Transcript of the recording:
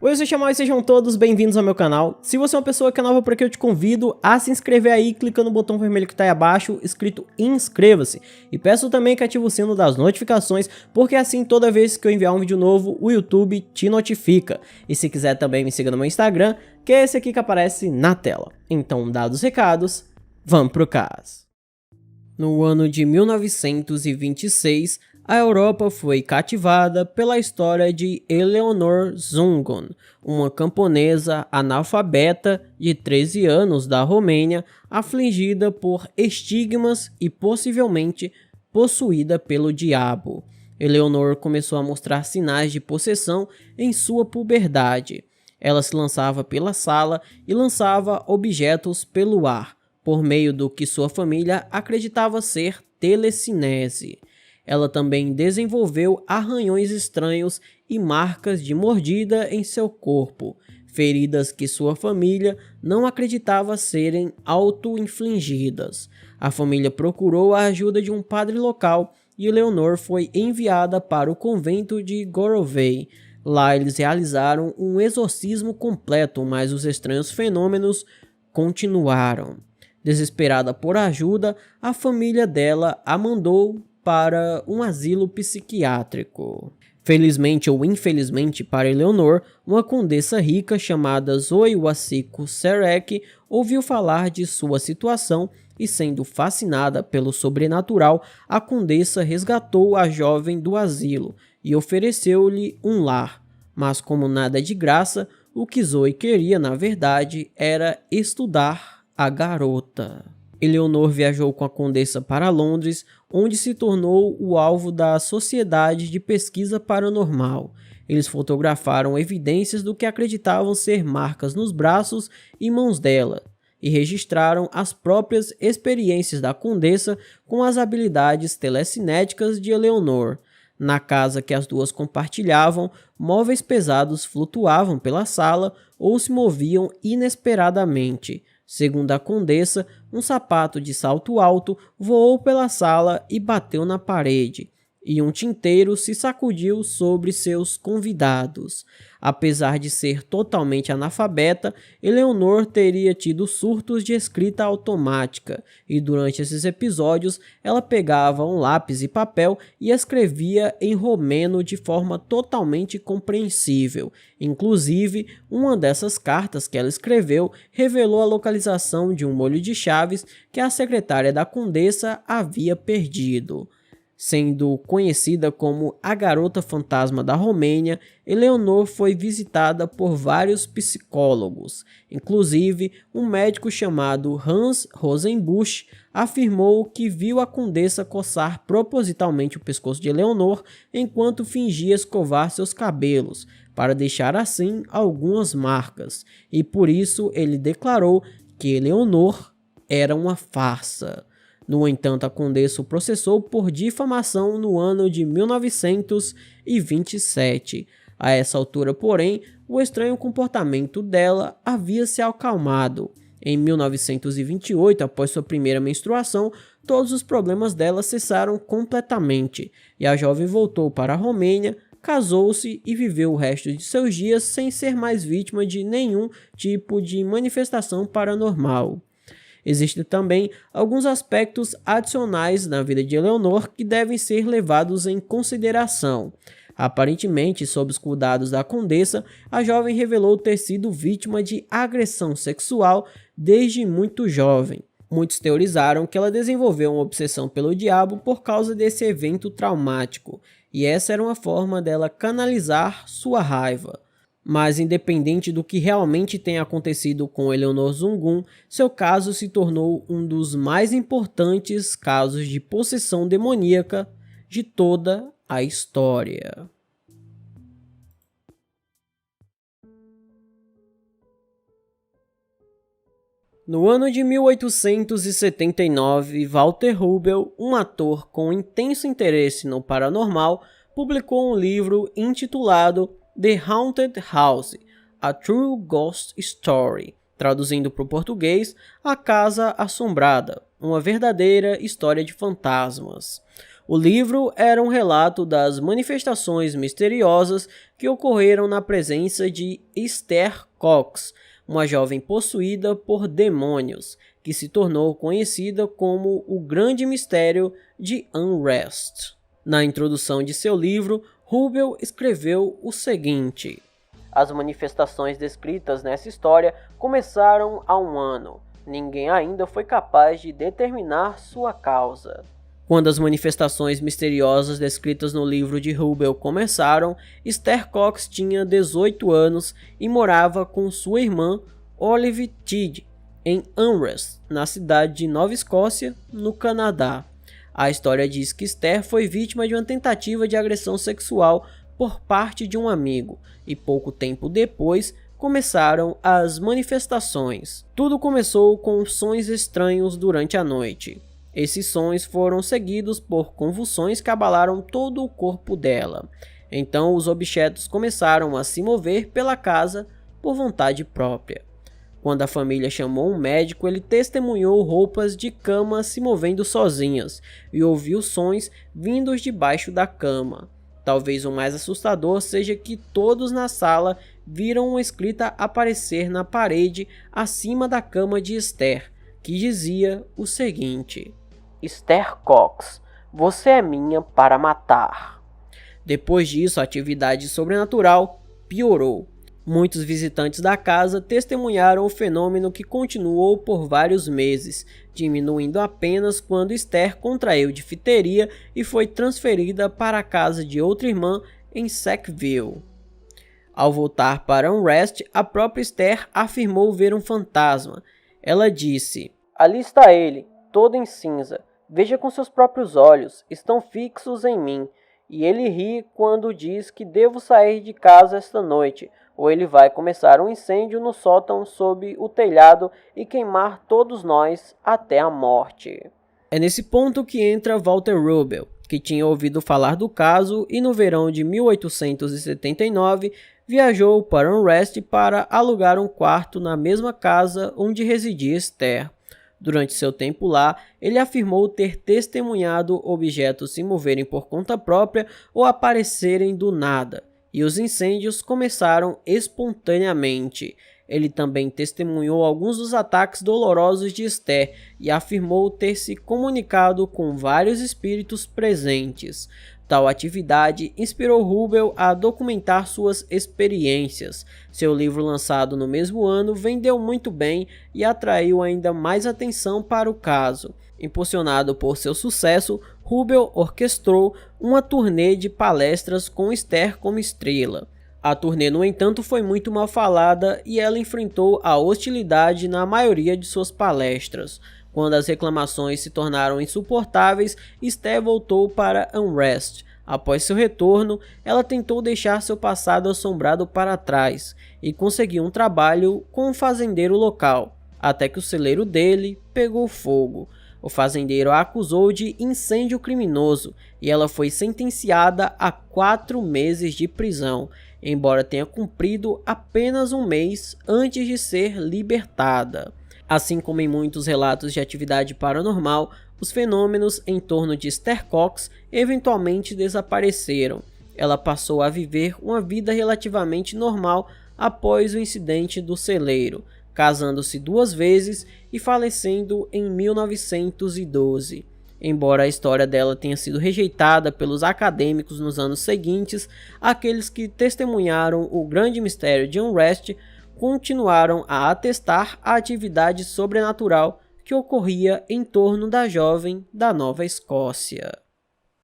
Oi, eu sou o Xamã e sejam todos bem-vindos ao meu canal. Se você é uma pessoa que é nova por aqui, eu te convido a se inscrever aí, clicando no botão vermelho que tá aí abaixo, escrito inscreva-se. E peço também que ative o sino das notificações, porque assim toda vez que eu enviar um vídeo novo, o YouTube te notifica. E se quiser também me siga no meu Instagram, que é esse aqui que aparece na tela. Então, dados os recados, vamos pro caso. No ano de 1926, a Europa foi cativada pela história de Eleonor Zungun, uma camponesa analfabeta de 13 anos da Romênia, afligida por estigmas e possivelmente possuída pelo diabo. Eleonor começou a mostrar sinais de possessão em sua puberdade. Ela se lançava pela sala e lançava objetos pelo ar, por meio do que sua família acreditava ser telecinese. Ela também desenvolveu arranhões estranhos e marcas de mordida em seu corpo, feridas que sua família não acreditava serem auto-infligidas. A família procurou a ajuda de um padre local e Leonor foi enviada para o convento de Gorovei. Lá eles realizaram um exorcismo completo, mas os estranhos fenômenos continuaram. Desesperada por ajuda, a família dela a mandou para um asilo psiquiátrico. Felizmente ou infelizmente para Eleonor, uma condessa rica chamada Zoe Wasiko Serek ouviu falar de sua situação e, sendo fascinada pelo sobrenatural, a condessa resgatou a jovem do asilo e ofereceu-lhe um lar. Mas como nada é de graça, o que Zoe queria na verdade era estudar a garota. Eleonor viajou com a condessa para Londres, onde se tornou o alvo da Sociedade de Pesquisa Paranormal. Eles fotografaram evidências do que acreditavam ser marcas nos braços e mãos dela, e registraram as próprias experiências da condessa com as habilidades telecinéticas de Eleonor. Na casa que as duas compartilhavam, móveis pesados flutuavam pela sala ou se moviam inesperadamente. Segundo a condessa, um sapato de salto alto voou pela sala e bateu na parede, e um tinteiro se sacudiu sobre seus convidados. Apesar de ser totalmente analfabeta, Eleonor teria tido surtos de escrita automática, e durante esses episódios ela pegava um lápis e papel e escrevia em romeno de forma totalmente compreensível. Inclusive, uma dessas cartas que ela escreveu revelou a localização de um molho de chaves que a secretária da condessa havia perdido. Sendo conhecida como a Garota Fantasma da Romênia, Eleonor foi visitada por vários psicólogos. Inclusive, um médico chamado Hans Rosenbusch afirmou que viu a condessa coçar propositalmente o pescoço de Eleonor enquanto fingia escovar seus cabelos, para deixar assim algumas marcas, e por isso ele declarou que Eleonor era uma farsa. No entanto, a condessa o processou por difamação no ano de 1927. A essa altura, porém, o estranho comportamento dela havia se acalmado. Em 1928, após sua primeira menstruação, todos os problemas dela cessaram completamente, e a jovem voltou para a Romênia, casou-se e viveu o resto de seus dias sem ser mais vítima de nenhum tipo de manifestação paranormal. Existem também alguns aspectos adicionais na vida de Eleonor que devem ser levados em consideração. Aparentemente, sob os cuidados da condessa, a jovem revelou ter sido vítima de agressão sexual desde muito jovem. Muitos teorizaram que ela desenvolveu uma obsessão pelo diabo por causa desse evento traumático, e essa era uma forma dela canalizar sua raiva. Mas independente do que realmente tenha acontecido com Eleonor Zungun, seu caso se tornou um dos mais importantes casos de possessão demoníaca de toda a história. No ano de 1879, Walter Rubel, um ator com intenso interesse no paranormal, publicou um livro intitulado The Haunted House, A True Ghost Story, traduzindo para o português, A Casa Assombrada, uma verdadeira história de fantasmas. O livro era um relato das manifestações misteriosas que ocorreram na presença de Esther Cox, uma jovem possuída por demônios, que se tornou conhecida como o Grande Mistério de Unrest. Na introdução de seu livro, Rubel escreveu o seguinte: as manifestações descritas nessa história começaram há um ano. Ninguém ainda foi capaz de determinar sua causa. Quando as manifestações misteriosas descritas no livro de Rubel começaram, Esther Cox tinha 18 anos e morava com sua irmã Olive Tidd em Unrest, na cidade de Nova Escócia, no Canadá. A história diz que Esther foi vítima de uma tentativa de agressão sexual por parte de um amigo, e pouco tempo depois começaram as manifestações. Tudo começou com sons estranhos durante a noite. Esses sons foram seguidos por convulsões que abalaram todo o corpo dela. Então os objetos começaram a se mover pela casa por vontade própria. Quando a família chamou um médico, ele testemunhou roupas de cama se movendo sozinhas e ouviu sons vindos debaixo da cama. Talvez o mais assustador seja que todos na sala viram uma escrita aparecer na parede acima da cama de Esther, que dizia o seguinte: Esther Cox, você é minha para matar. Depois disso, a atividade sobrenatural piorou. Muitos visitantes da casa testemunharam o fenômeno, que continuou por vários meses, diminuindo apenas quando Esther contraiu difteria e foi transferida para a casa de outra irmã em Sackville. Ao voltar para Unrest, a própria Esther afirmou ver um fantasma. Ela disse: ali está ele, todo em cinza. Veja com seus próprios olhos, estão fixos em mim. E ele ri quando diz que devo sair de casa esta noite, ou ele vai começar um incêndio no sótão sob o telhado e queimar todos nós até a morte. É nesse ponto que entra Walter Rubel, que tinha ouvido falar do caso e no verão de 1879 viajou para Unrest para alugar um quarto na mesma casa onde residia Esther. Durante seu tempo lá, ele afirmou ter testemunhado objetos se moverem por conta própria ou aparecerem do nada, e os incêndios começaram espontaneamente. Ele também testemunhou alguns dos ataques dolorosos de Esther e afirmou ter se comunicado com vários espíritos presentes. Tal atividade inspirou Rubel a documentar suas experiências. Seu livro, lançado no mesmo ano, vendeu muito bem e atraiu ainda mais atenção para o caso. Impulsionado por seu sucesso, Rubel orquestrou uma turnê de palestras com Esther como estrela. A turnê, no entanto, foi muito mal falada e ela enfrentou a hostilidade na maioria de suas palestras. Quando as reclamações se tornaram insuportáveis, Esther voltou para Unrest. Após seu retorno, ela tentou deixar seu passado assombrado para trás e conseguiu um trabalho com um fazendeiro local, até que o celeiro dele pegou fogo. O fazendeiro a acusou de incêndio criminoso e ela foi sentenciada a 4 meses de prisão, embora tenha cumprido apenas um mês antes de ser libertada. Assim como em muitos relatos de atividade paranormal, os fenômenos em torno de Esther Cox eventualmente desapareceram. Ela passou a viver uma vida relativamente normal após o incidente do celeiro, casando-se 2 vezes e falecendo em 1912. Embora a história dela tenha sido rejeitada pelos acadêmicos nos anos seguintes, aqueles que testemunharam o grande mistério de Unrest continuaram a atestar a atividade sobrenatural que ocorria em torno da jovem da Nova Escócia.